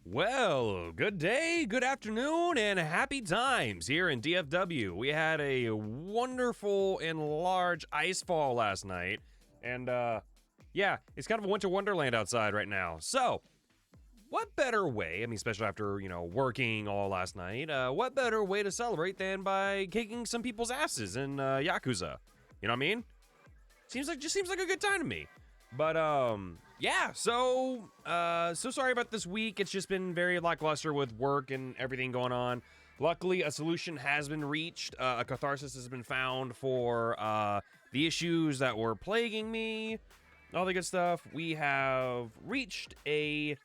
Well, good day, good afternoon, and happy times here in DFW. We had a wonderful and large ice fall last night, and yeah, it's kind of a winter wonderland outside right now. So, what better way, especially after, working all last night, what better way to celebrate than by kicking some people's asses in Yakuza? You know what I mean? Seems like a good time to me. But, yeah, so sorry about this week. It's just been very lackluster with work and everything going on. Luckily, a solution has been reached. A catharsis has been found for, the issues that were plaguing me. All the good stuff. We have reached a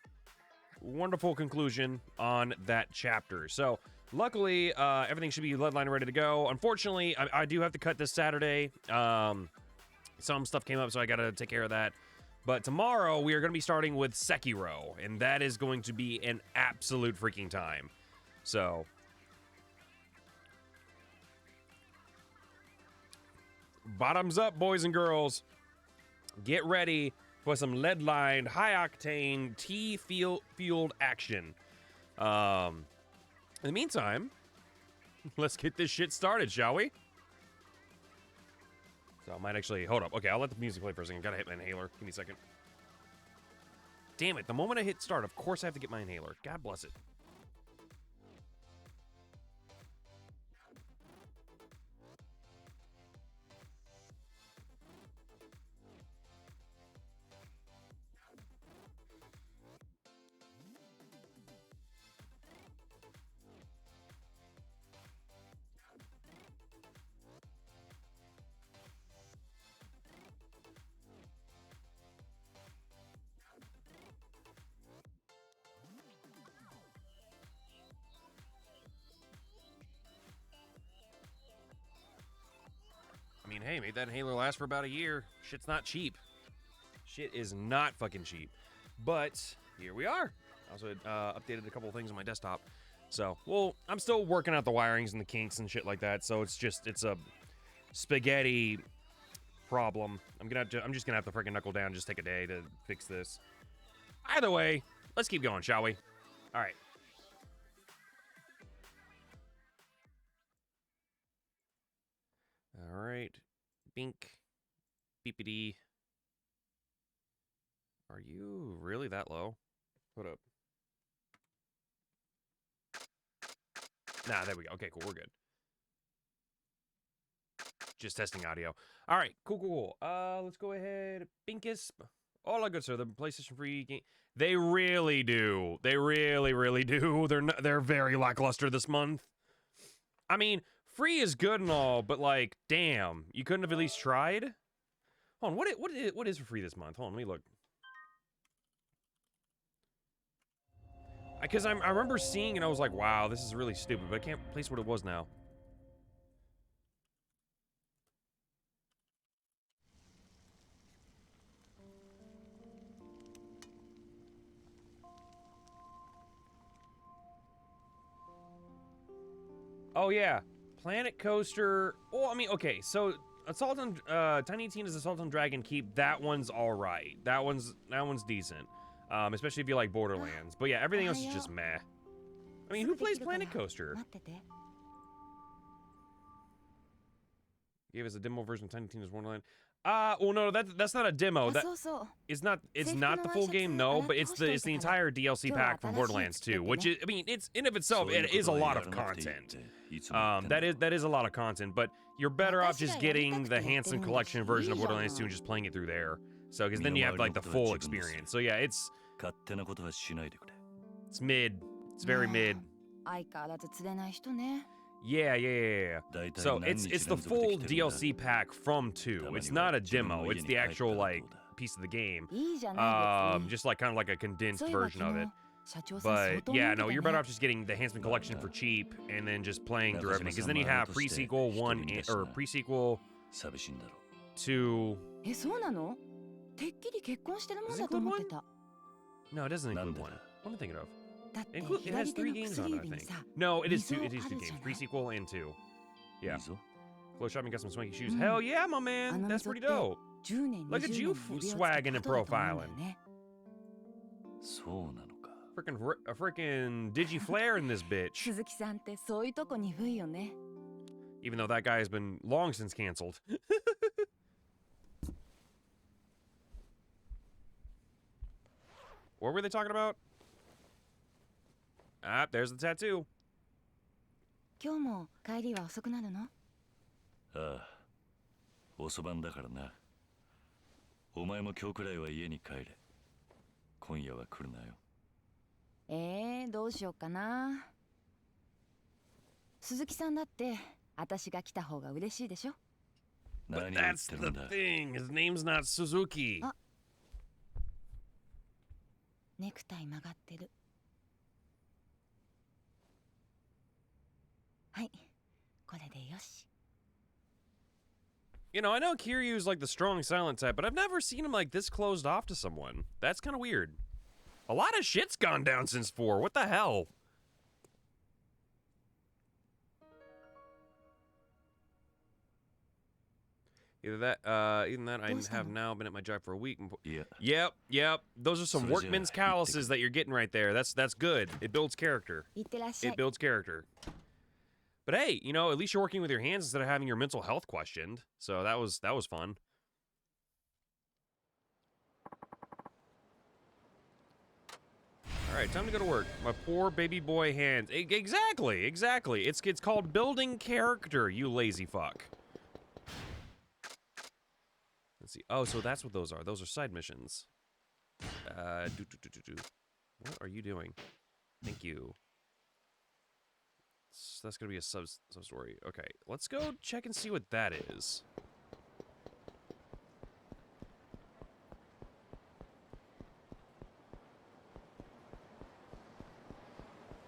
wonderful conclusion on that chapter. So, luckily, everything should be lead line ready to go. Unfortunately, I do have to cut this Saturday. Some stuff came up, so I gotta take care of that. But tomorrow, we are going to be starting with Sekiro, and that is going to be an absolute freaking time. So, bottoms up, boys and girls. Get ready for some lead-lined, high-octane, tea-fueled action. In the meantime, let's get this shit started, shall we? So I might actually, hold up. Okay, I'll let the music play for a second. Gotta hit my inhaler. Give me a second. Damn it, the moment I hit start, of course I have to get my inhaler. God bless it. I mean, hey, made that inhaler last for about a year. Shit's not cheap. Shit is not fucking cheap. But here we are. I also updated a couple of things on my desktop. So, well, I'm still working out the wirings and the kinks and shit like that. So it's a spaghetti problem. I'm just gonna have to freaking knuckle down and just take a day to fix this. Either way, let's keep going, shall we? All right. All right, bink, beepity. Are you really that low? Hold up. Nah, there we go. Okay, cool, we're good. Just testing audio. All right, cool. Let's go ahead. Binkus. All good, sir. The PlayStation free game. They really do. They really do. They're very lackluster this month. I mean, free is good and all, but like, damn, you couldn't have at least tried? Hold on, what is for free this month? Hold on, let me look. Because I remember seeing and I was like, wow, this is really stupid, but I can't place what it was now. Oh yeah, Planet Coaster. Oh, I mean, okay, so Assault on Tiny Tina's Assault on Dragon Keep. That one's all right. That one's decent, especially if you like Borderlands. But yeah, everything else is just meh. I mean, who plays Planet Coaster? Gave us a demo version of Tiny Tina's Wonderland. Well, no, that's not a demo. It's not the full game, no, but it's the entire DLC pack from Borderlands 2, which is, I mean, it's in of itself, it is a lot of content. That is a lot of content, but you're better off just getting the Handsome Collection version of Borderlands 2 and just playing it through there. So, because then you have like the full experience. So yeah, it's mid. It's very mid. Yeah. So it's the full DLC pack from 2. It's not a demo. It's the actual like piece of the game. Just like kind of like a condensed version of it. But yeah, no, you're better off just getting the Handsome Collection for cheap and then just playing through everything. Because then you have pre-sequel 1 or pre-sequel 2. Does it include 1? No, it doesn't include 1. What am I thinking of? It has 3 games on it, I think. No, it is 2 games. Pre-sequel and 2. Yeah. Close shopping, got some swanky shoes. Hell yeah, my man. That's pretty dope. Look at you swagging and profiling. A freaking Digiflare in this bitch. 鈴木さんってそういうとこ鈍いよね。 Even though that guy has been long since canceled. What were they talking about? Ah, there's the tattoo. 今日も帰りは遅くなるの？ああ、遅番だからな。お前も今日くらいは家に帰れ。今夜は来るなよ。どうしようかな。鈴木さんだって私が来た方が嬉しいでしょ。 But that's the thing. His name's not Suzuki. あ、ネクタイ曲がってる。はい、これでよし。 You know, I know Kiryu's like the strong silent type, but I've never seen him like this closed off to someone. That's kind of weird. A lot of shit's gone down since 4. What the hell? Either that I have now been at my job for a week. Yeah. Yep. Those are some workman's calluses that you're getting right there. That's good. It builds character. いってらっしゃい。 It builds character. But hey, you know, at least you're working with your hands instead of having your mental health questioned. So that was fun. All right, time to go to work. My poor baby boy hands. Exactly. It's called building character, you lazy fuck. Let's see. Oh, so that's what those are. Those are side missions. What are you doing? Thank you. So that's gonna be a sub story. Okay, let's go check and see what that is.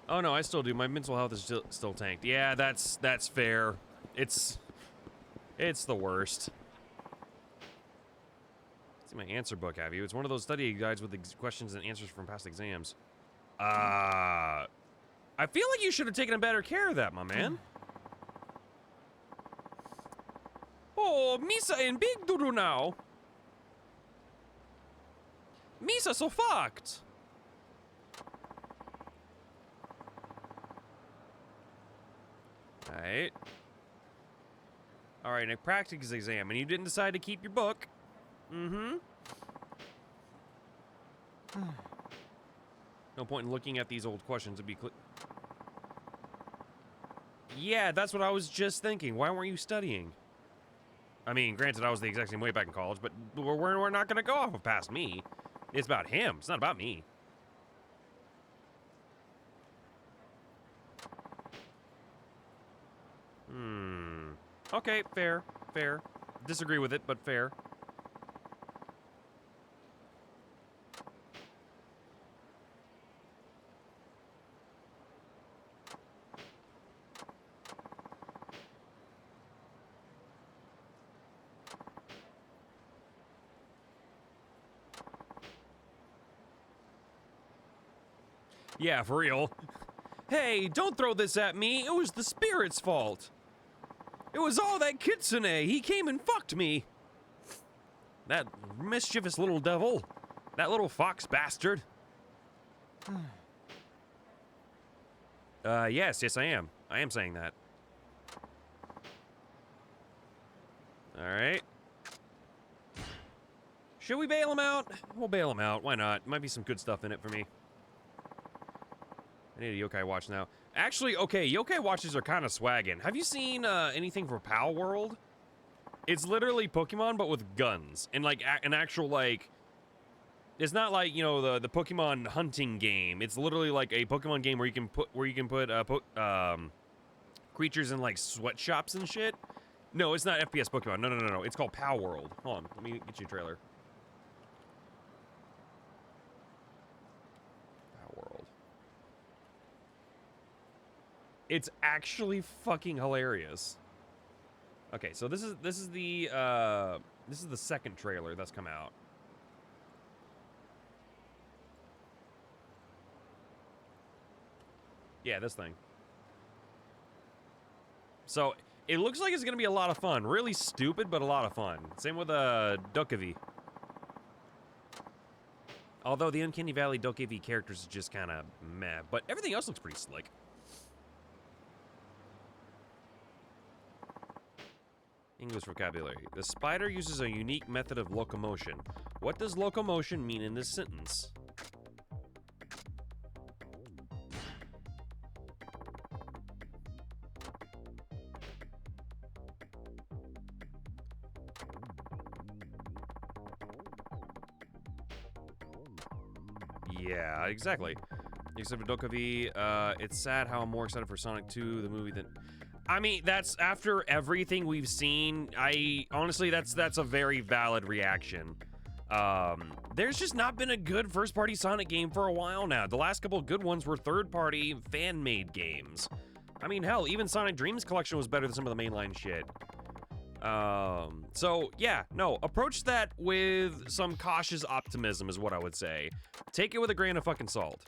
Oh no, I still do. My mental health is still tanked. Yeah, that's fair. It's the worst. See my answer book, have you? It's one of those study guides with questions and answers from past exams. I feel like you should have taken better care of that, my man. Oh, Misa in big doo-doo now. Misa so fucked. Alright. Alright, a practice exam, and you didn't decide to keep your book. Mm-hmm. No point in looking at these old questions to be clear. Yeah, that's what I was just thinking. Why weren't you studying? I mean, granted, I was the exact same way back in college, but we're not going to go off of past me. It's about him. It's not about me. Okay, fair. Disagree with it, but fair. Yeah, for real. Hey, don't throw this at me. It was the spirit's fault. It was all that kitsune. He came and fucked me. That mischievous little devil. That little fox bastard. Yes, I am. I am saying that. All right. Should we bail him out? We'll bail him out. Why not? Might be some good stuff in it for me. I need a yokai watch now. Actually, okay, yokai watches are kind of swaggin'. Have you seen anything for Pal World? It's literally Pokemon, but with guns. And like an actual like... It's not like, you know, the Pokemon hunting game. It's literally like a Pokemon game where you can put creatures in like sweatshops and shit. No, it's not FPS Pokemon. No. It's called Pal World. Hold on, let me get you a trailer. It's actually fucking hilarious. Okay, so this is the second trailer that's come out. Yeah, this thing. So it looks like it's gonna be a lot of fun. Really stupid, but a lot of fun. Same with Dukavi. Although the Uncanny Valley Dokevi characters is just kind of meh, but everything else looks pretty slick. English vocabulary. The spider uses a unique method of locomotion. What does locomotion mean in this sentence? Yeah, exactly. Except for Dokevi, it's sad how I'm more excited for Sonic 2, the movie, than... I mean, that's after everything we've seen. Honestly, that's a very valid reaction. There's just not been a good first-party Sonic game for a while now. The last couple of good ones were third-party, fan-made games. I mean, hell, even Sonic Dreams Collection was better than some of the mainline shit. So yeah, no, approach that with some cautious optimism is what I would say. Take it with a grain of fucking salt.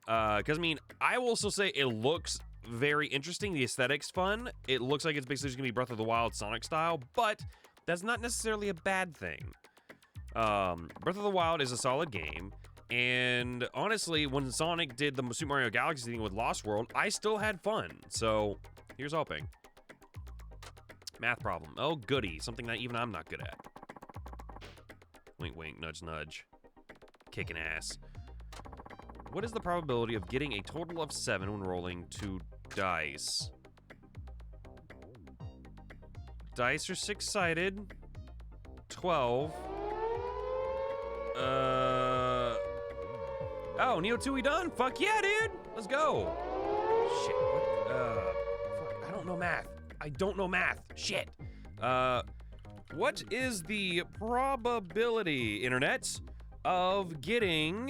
Because I mean, I will also say it looks very interesting. The aesthetic's fun. It looks like it's basically just gonna be Breath of the Wild Sonic style, but that's not necessarily a bad thing. Breath of the Wild is a solid game, and honestly, when Sonic did the Super Mario Galaxy thing with Lost World, I still had fun. So here's hoping. Math problem. Oh, goody. Something that even I'm not good at. Wink, wink, nudge, nudge. Kicking ass. What is the probability of getting a total of 7 when rolling 2 dice? Dice are 6-sided. 12. Oh, Neo 2 we done? Fuck yeah, dude. Let's go. Shit. What? Fuck. I don't know math. I don't know math. Shit. What is the probability, internet, of getting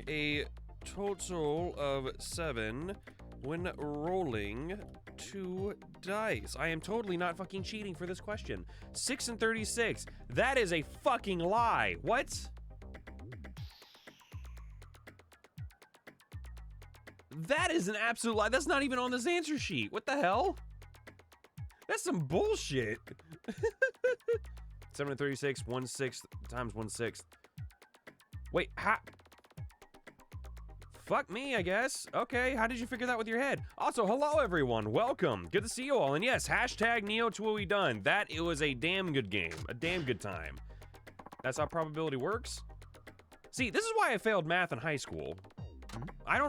a total of 7 when rolling 2 dice? I am totally not fucking cheating for this question. 6 and 36. That is a fucking lie. What? That is an absolute lie. That's not even on this answer sheet. What the hell? That's some bullshit. 7 and 36, 1/6 times 1/6. Wait, how? Fuck me, I guess. Okay, how did you figure that with your head? Also, hello everyone, welcome. Good to see you all. And yes, hashtag Neo to what we done. It was a damn good game, a damn good time. That's how probability works. See, this is why I failed math in high school.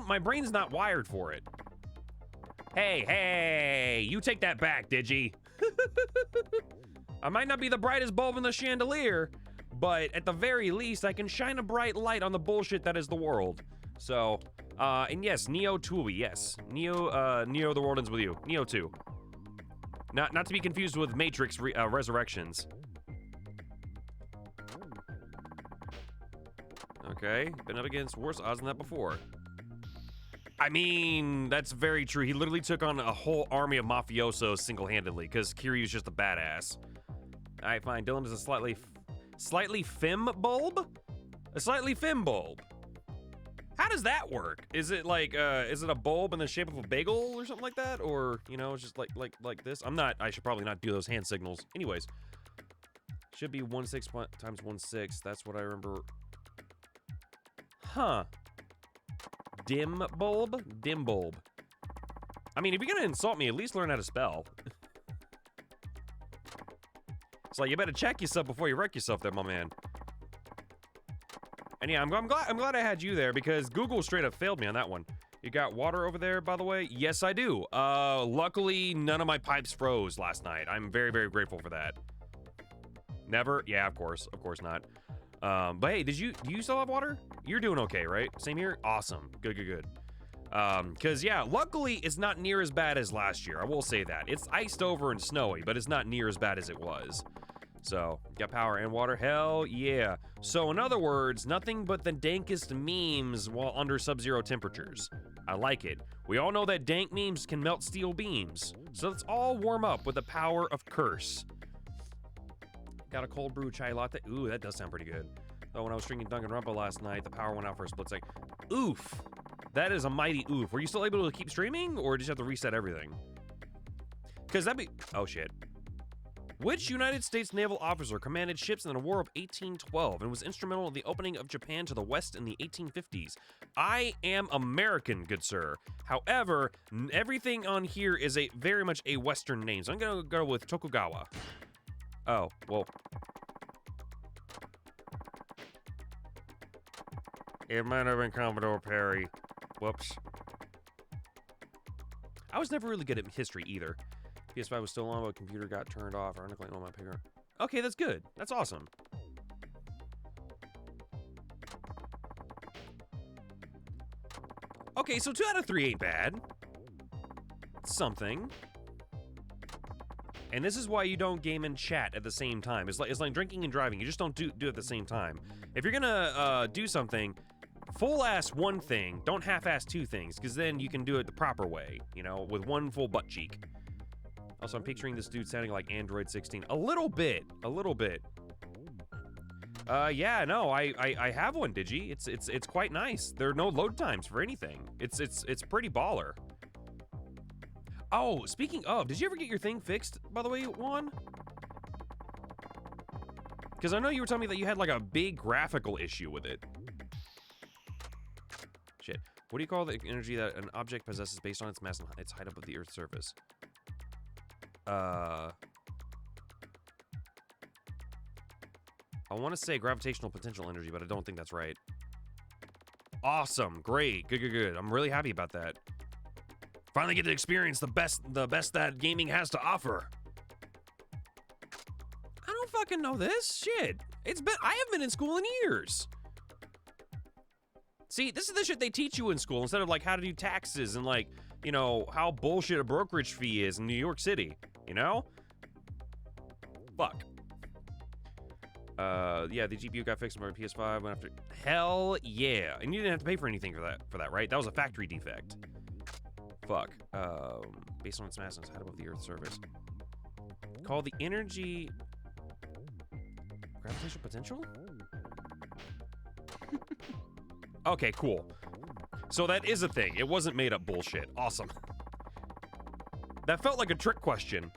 My brain's not wired for it. Hey, you take that back, Digi. I might not be the brightest bulb in the chandelier, but at the very least, I can shine a bright light on the bullshit that is the world. So, and yes, Neo 2, yes. Neo, the world ends with you. Neo 2. Not to be confused with Matrix Resurrections. Okay, been up against worse odds than that before. I mean, that's very true. He literally took on a whole army of mafiosos single-handedly, because Kiryu's just a badass. Alright, fine. Dylan is a slightly fem bulb? A slightly fem bulb. How does that work? Is it like, is it a bulb in the shape of a bagel or something like that? Or, you know, it's just like this? I should probably not do those hand signals. Anyways. Should be 1/6 times 1/6. That's what I remember. Huh. Dim bulb? Dim bulb. I mean, if you're gonna insult me, at least learn how to spell. It's like, you better check yourself before you wreck yourself there, my man. And yeah, I'm glad I had you there, because Google straight up failed me on that one. You got water over there, by the way? Yes, I do. Luckily, none of my pipes froze last night. I'm very, very grateful for that. Never? Yeah, of course not. But hey, do you still have water? You're doing okay, right? Same here? Awesome. Good. Cause yeah, luckily it's not near as bad as last year. I will say that. It's iced over and snowy, but it's not near as bad as it was. So, got power and water? Hell yeah. So in other words, nothing but the dankest memes while under sub-zero temperatures. I like it. We all know that dank memes can melt steel beams. So let's all warm up with the power of curse. Got a cold brew chai latte. Ooh, that does sound pretty good. Though when I was drinking Danganronpa last night, the power went out for a split second. Oof. That is a mighty oof. Were you still able to keep streaming, or did you have to reset everything? Because that'd be... Oh, shit. Which United States naval officer commanded ships in the War of 1812 and was instrumental in the opening of Japan to the West in the 1850s? I am American, good sir. However, everything on here is very much a Western name, so I'm gonna go with Tokugawa. Oh, well. It might have been Commodore Perry. Whoops. I was never really good at history either. PS5 was still on, but computer got turned off. Ironically, on my paper. Okay, that's good. That's awesome. Okay, so 2 out of 3 ain't bad. Something. And this is why you don't game and chat at the same time. It's like drinking and driving. You just don't do it at the same time. If you're gonna do something, full-ass one thing, don't half-ass 2 things, because then you can do it the proper way, you know, with one full butt cheek. Also, I'm picturing this dude sounding like Android 16. A little bit. Yeah, no, I have one, Digi. It's quite nice. There are no load times for anything. It's pretty baller. Oh, speaking of, did you ever get your thing fixed, by the way, Juan? Because I know you were telling me that you had like a big graphical issue with it. Shit. What do you call the energy that an object possesses based on its mass and its height above the Earth's surface? I want to say gravitational potential energy, but I don't think that's right. Awesome. Great. Good. I'm really happy about that. Finally get to experience the best that gaming has to offer. I don't fucking know this. Shit. I haven't been in school in years. See, this is the shit they teach you in school instead of like how to do taxes and like, you know, how bullshit a brokerage fee is in New York City, you know? Fuck. Yeah, the GPU got fixed on my PS5 went after. Hell yeah. And you didn't have to pay for anything for that, right? That was a factory defect. Fuck. Based on its mass and its height above the Earth's surface. Called the energy gravitational potential? Okay, cool. So that is a thing. It wasn't made up bullshit. Awesome. That felt like a trick question.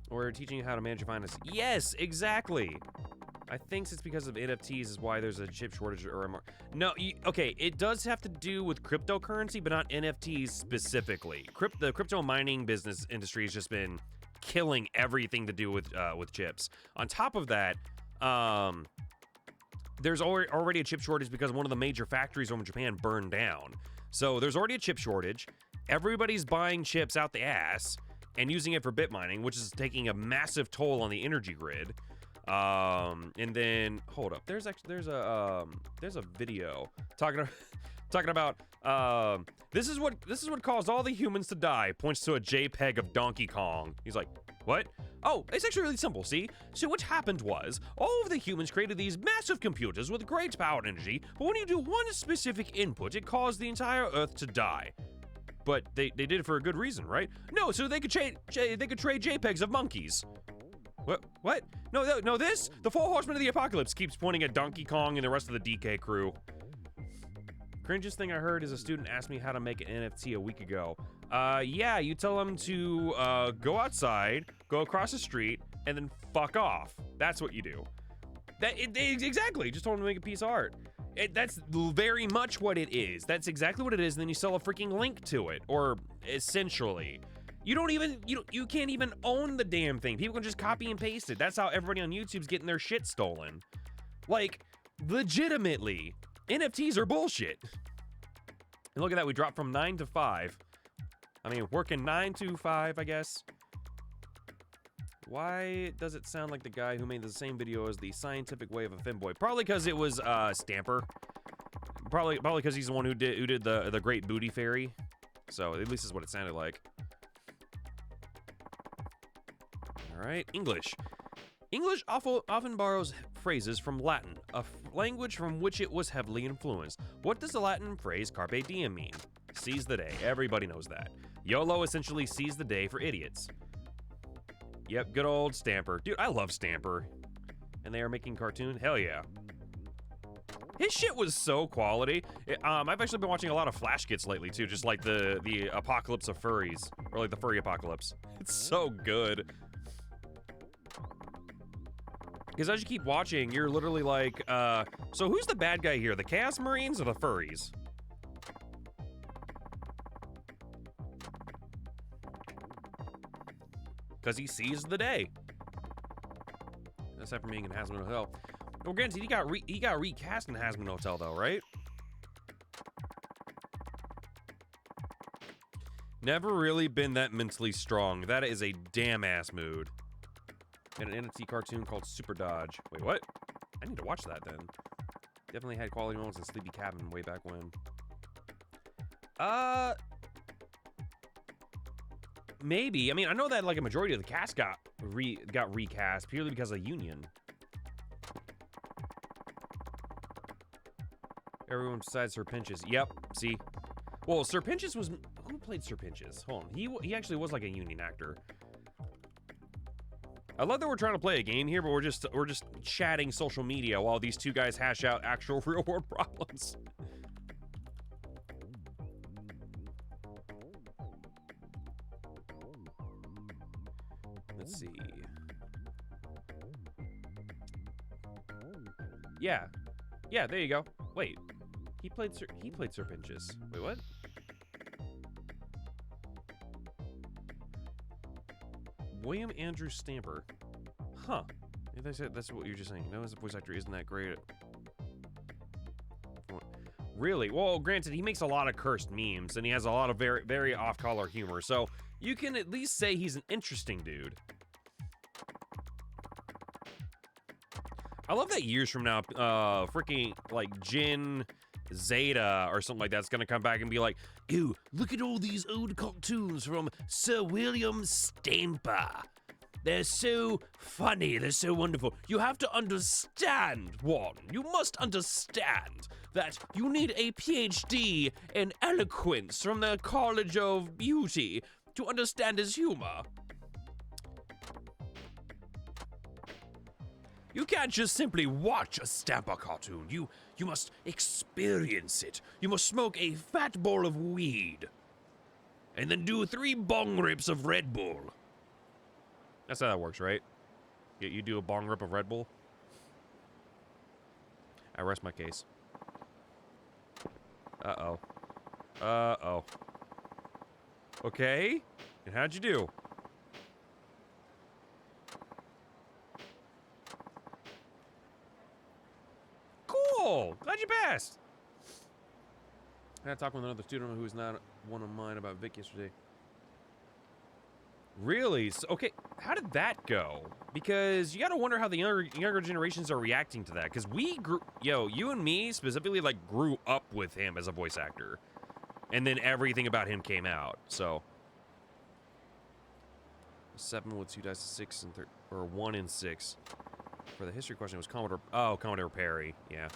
We're teaching you how to manage your finances. Yes, exactly. I think it's because of NFTs is why there's a chip shortage or a no. Okay, it does have to do with cryptocurrency, but not NFTs specifically. The crypto mining business industry has just been killing everything to do with chips. On top of that, there's already a chip shortage because one of the major factories over in Japan burned down. So there's already a chip shortage. Everybody's buying chips out the ass and using it for bit mining, which is taking a massive toll on the energy grid. And then hold up, there's a video talking about this is what caused all the humans to die. Points to a JPEG of Donkey Kong. He's like, what? Oh, it's actually really simple, see? So what happened was, all of the humans created these massive computers with great power and energy, but when you do one specific input, it caused the entire Earth to die. But they did it for a good reason, right? No, so they could trade JPEGs of monkeys. What? No, this? The 4 Horsemen of the Apocalypse keeps pointing at Donkey Kong and the rest of the DK crew. Cringiest thing I heard is a student asked me how to make an NFT a week ago. Yeah, you tell them to go outside, go across the street, and then fuck off. That's what you do. Exactly, just told them to make a piece of art. That's very much what it is. That's exactly what it is, and then you sell a freaking link to it, or essentially. You can't even own the damn thing. People can just copy and paste it. That's how everybody on YouTube's getting their shit stolen. Like, legitimately, NFTs are bullshit. And look at that, we dropped from 9 to 5. I mean, working 9 to 5, I guess. Why does it sound like the guy who made the same video as the scientific way of a femboy? Probably because it was Stamper. Probably because he's the one who did the Great Booty Fairy. So at least is what it sounded like. All right, English. English often borrows phrases from Latin, a language from which it was heavily influenced. What does the Latin phrase carpe diem mean? Seize the day. Everybody knows that. YOLO essentially seize the day for idiots. Yep, good old Stamper. Dude, I love Stamper. And they are making cartoon? Hell yeah. His shit was so quality. I've actually been watching a lot of Flash Gits lately too, just like the apocalypse of furries, or like the furry apocalypse. It's so good. Because as you keep watching, you're literally like, so who's the bad guy here? The Chaos Marines or the furries? Because he seized the day. Except for being in Hazmat Hotel. Well, granted, he got recast in Hazmat Hotel, though, right? Never really been that mentally strong. That is a damn-ass mood. And an entity cartoon called Super Dodge. Wait, what? I need to watch that, then. Definitely had quality moments in Sleepy Cabin way back when. Maybe. I mean, I know that, like, a majority of the cast got recast purely because of Union. Everyone besides Sir Pinches. Yep, see? Well, Sir Pinches was... Who played Sir Pinches? Hold on. He actually was like a Union actor. I love that we're trying to play a game here, but we're just chatting social media while these two guys hash out actual real-world problems. Let's see. Yeah. Yeah, there you go. Wait. He played Sir Pinches. Wait, what? William Andrew Stamper. Huh. That's what you're just saying. No, his voice actor isn't that great. Really? Well, granted, he makes a lot of cursed memes, and he has a lot of very, very off-color humor, so you can at least say he's an interesting dude. I love that years from now, freaking, like, Jin Zeta or something like that's gonna come back and be like, "Ew, look at all these old cartoons from Sir William Stamper. They're so funny, they're so wonderful. You have to understand, one, you must understand that you need a PhD in eloquence from the College of Beauty to understand his humor. You can't just simply watch a Stamper cartoon. You must experience it. You must smoke a fat bowl of weed. And then do 3 bong rips of Red Bull." That's how that works, right? You do a bong rip of Red Bull? I rest my case. Uh-oh. Uh-oh. Okay. And how'd you do? Cool! Glad you passed! I had to talk with another student who was not one of mine about Vic yesterday. Really? So, okay, how did that go? Because you gotta wonder how the younger generations are reacting to that. Because we grew... Yo, you and me specifically, like, grew up with him as a voice actor. And then everything about him came out, so... 7 with 2 dice to 6 and 3... Or 1 and 6. For the history question, it was Commodore... Oh, Commodore Perry, yeah.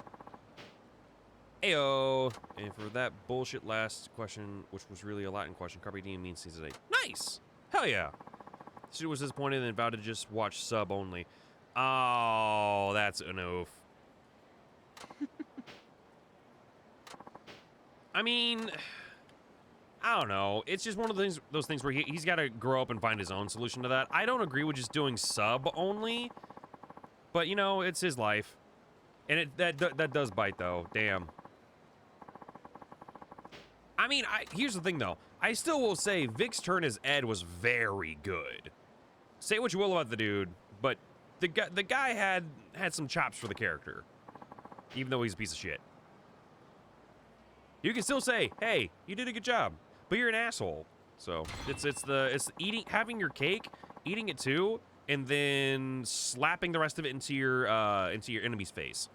Ayo! And for that bullshit last question, which was really a Latin question, Carpe Diem means seize the day. Nice! Hell yeah! The student was disappointed and vowed to just watch sub only. Oh, that's an oof. I mean... I don't know. It's just one of those things where he's got to grow up and find his own solution to that. I don't agree with just doing sub only, but you know, it's his life, and that does bite though. Damn. I mean, here's the thing though. I still will say Vic's turn as Ed was very good. Say what you will about the dude, but the guy had some chops for the character, even though he's a piece of shit. You can still say, "Hey, you did a good job," but you're an asshole. So it's having your cake, eating it too, and then slapping the rest of it into your enemy's face.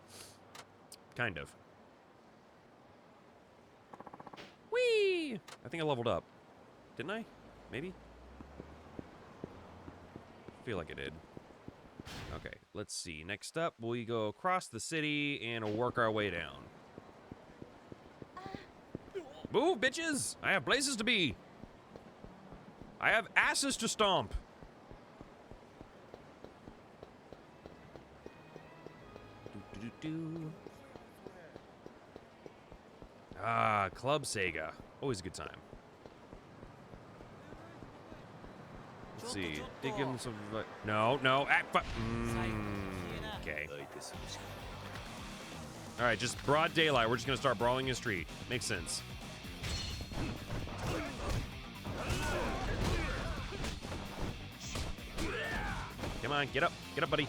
Kind of. Whee! I think I leveled up. Didn't I? Maybe? I feel like I did. Okay, let's see. Next up, we go across the city and work our way down. Move, bitches! I have places to be. I have asses to stomp. Ah, Club Sega. Always a good time. Let's see. Did give him some... No. Okay. All right, just broad daylight. We're just gonna start brawling in the street. Makes sense. Come on, get up, buddy.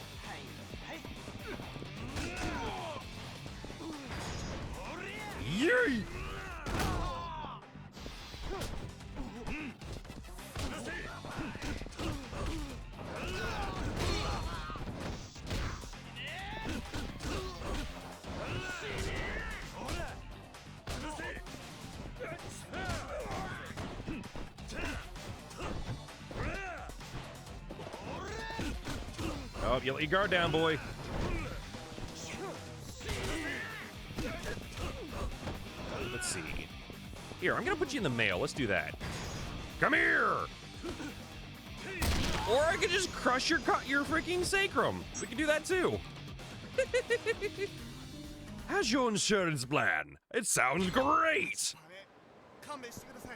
Yay! Oh, you let your guard down, boy. Let's see. Here, I'm gonna put you in the mail. Let's do that. Come here! Or I could just crush your freaking sacrum. We can do that too. How's your insurance plan? It sounds great!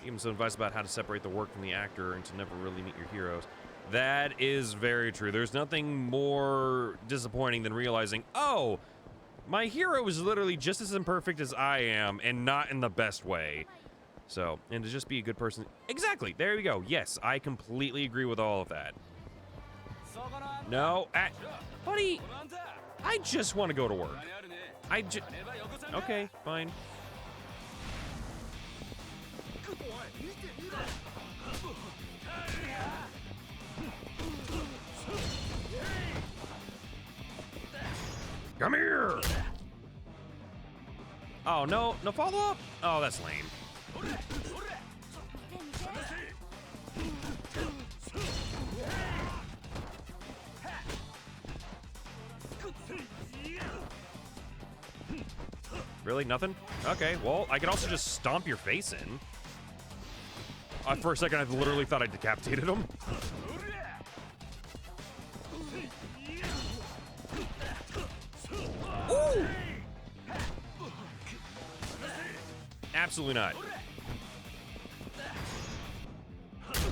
Give him some advice about how to separate the work from the actor and to never really meet your heroes. That is very true. There's nothing more disappointing than realizing, oh, my hero is literally just as imperfect as I am and not in the best way. So, and to just be a good person. Exactly. There we go. Yes, I completely agree with all of that. No, buddy, I just want to go to work. Okay, fine. Come here! Oh, no follow-up? Oh, that's lame. Really? Nothing? Okay, well, I could also just stomp your face in. For a second, I literally thought I decapitated him. Ooh! Absolutely not.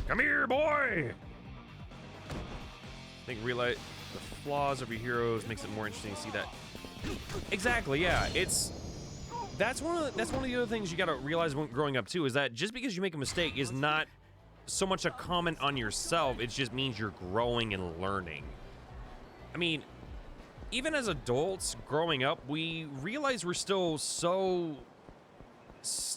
Come here, boy! I think realize the flaws of your heroes makes it more interesting to see that. Exactly, yeah. That's one of the other things you gotta realize when growing up too, is that just because you make a mistake is not so much a comment on yourself, it just means you're growing and learning. I mean, even as adults growing up, we realize we're still so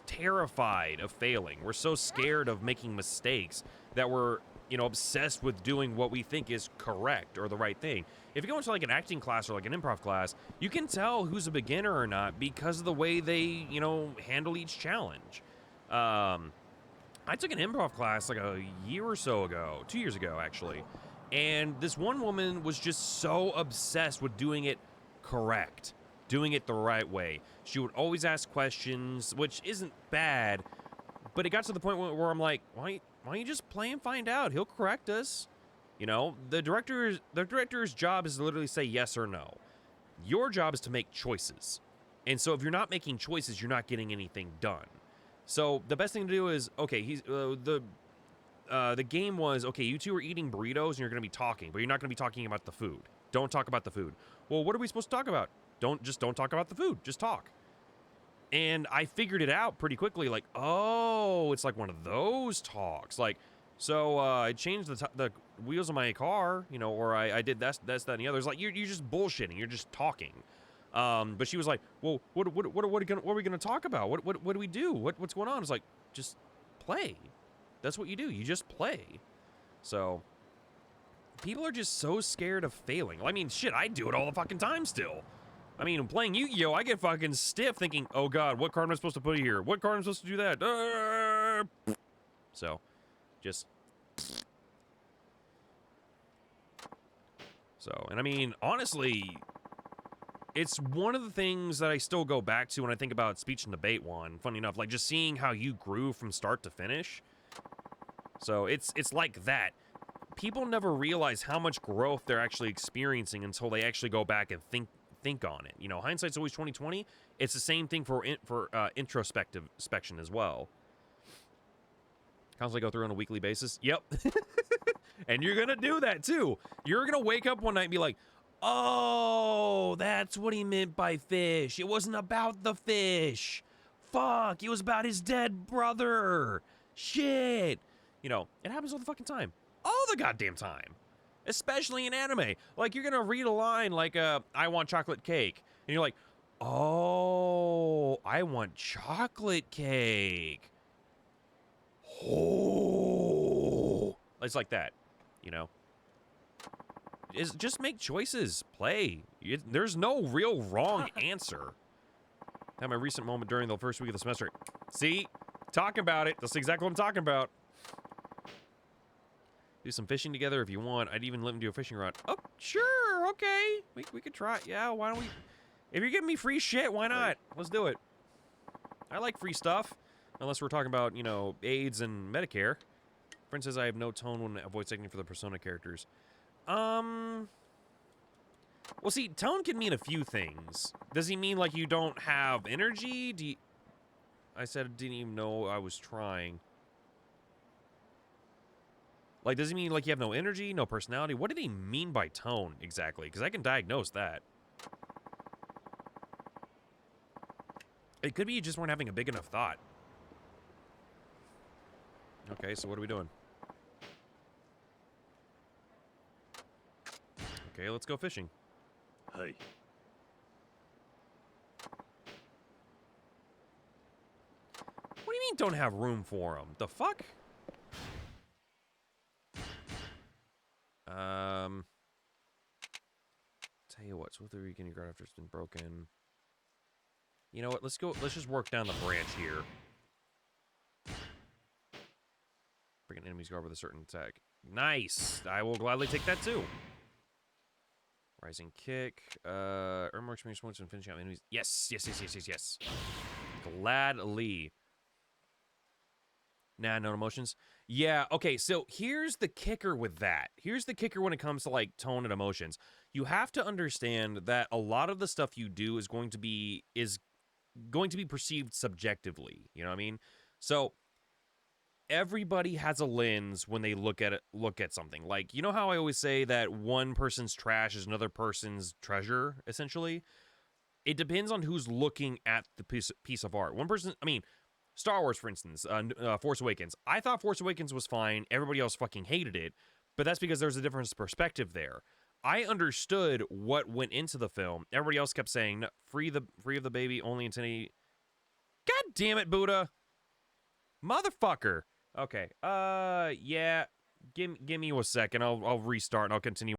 terrified of failing. We're so scared of making mistakes that we're, obsessed with doing what we think is correct or the right thing. If you go into like an acting class or like an improv class, you can tell who's a beginner or not because of the way they, handle each challenge. I took an improv class like a year or so ago, 2 years ago actually, and this one woman was just so obsessed with doing it correct, doing it the right way. She would always ask questions, which isn't bad, but it got to the point where I'm like, why don't you just play and find out? He'll correct us. The director's job is to literally say yes or no. Your job is to make choices. And so if you're not making choices, you're not getting anything done. So the best thing to do is, okay, the game was, okay, you two are eating burritos and you're going to be talking, but you're not going to be talking about the food. Don't talk about the food. Well, what are we supposed to talk about? Don't talk about the food. Just talk. And I figured it out pretty quickly, like, oh, it's like one of those talks. Like, so I changed the wheels of my car, or I did that, and the other. It's like, you're just bullshitting. You're just talking. But she was like, well, what are we gonna talk about? What do we do? What's going on? It's like, just play. That's what you do. You just play. So people are just so scared of failing. I mean, shit, I do it all the fucking time still. I mean, playing Yu-Gi-Oh, I get fucking stiff thinking, oh god, what card am I supposed to put here? What card am I supposed to do that? So, just... So, and I mean, honestly, it's one of the things that I still go back to when I think about Speech and Debate 1. Funny enough, like just seeing how you grew from start to finish. So, it's like that. People never realize how much growth they're actually experiencing until they actually go back and think on it. Hindsight's always 20/20. It's the same thing for introspection as well. Constantly go through on a weekly basis. Yep. And you're gonna do that too. You're gonna wake up one night and be like, Oh, that's what he meant by fish. It wasn't about the fish. Fuck, it was about his dead brother. Shit. You know, it happens all the fucking time. All the goddamn time. Especially in anime. Like, you're gonna read a line like, I want chocolate cake. And you're like, oh, I want chocolate cake. Oh. It's like that, you know? Just make choices. Play. There's no real wrong answer. Had my recent moment during the first week of the semester. See? Talk about it. That's exactly what I'm talking about. Do some fishing together if you want. I'd even let him do a fishing rod. Oh, sure. Okay. We could try. Yeah, why don't we? If you're giving me free shit, why not? Let's do it. I like free stuff. Unless we're talking about, you know, AIDS and Medicare. Friend says I have no tone when I voice acting for the Persona characters. Well, see, tone can mean a few things. Does he mean like you don't have energy? I said I didn't even know I was trying. Like, does he mean like you have no energy, no personality? What did he mean by tone exactly? Because I can diagnose that. It could be you just weren't having a big enough thought. Okay, so what are we doing? Okay, let's go fishing. Hey. What do you mean don't have room for him? The fuck? Tell you what, so the weekend you got after it's been broken. You know what, let's just work down the branch here. Bring an enemy's guard with a certain attack. Nice! I will gladly take that too. Rising kick. Earn more experience points when finishing out enemies. Yes. Gladly. Nah, no emotions. Yeah, okay, so here's the kicker with that. Here's the kicker when it comes to, like, tone and emotions. You have to understand that a lot of the stuff you do is going to be perceived subjectively. You know what I mean? So everybody has a lens when they look at something. Like, you know how I always say that one person's trash is another person's treasure, essentially? It depends on who's looking at the piece of art. One person, I mean, Star Wars, for instance, Force Awakens. I thought Force Awakens was fine. Everybody else fucking hated it. But that's because there's a different perspective there. I understood what went into the film. Everybody else kept saying, no, free of the baby, only intended. God damn it, Buddha. Motherfucker. Okay. Yeah. Give me a second. I'll restart and I'll continue.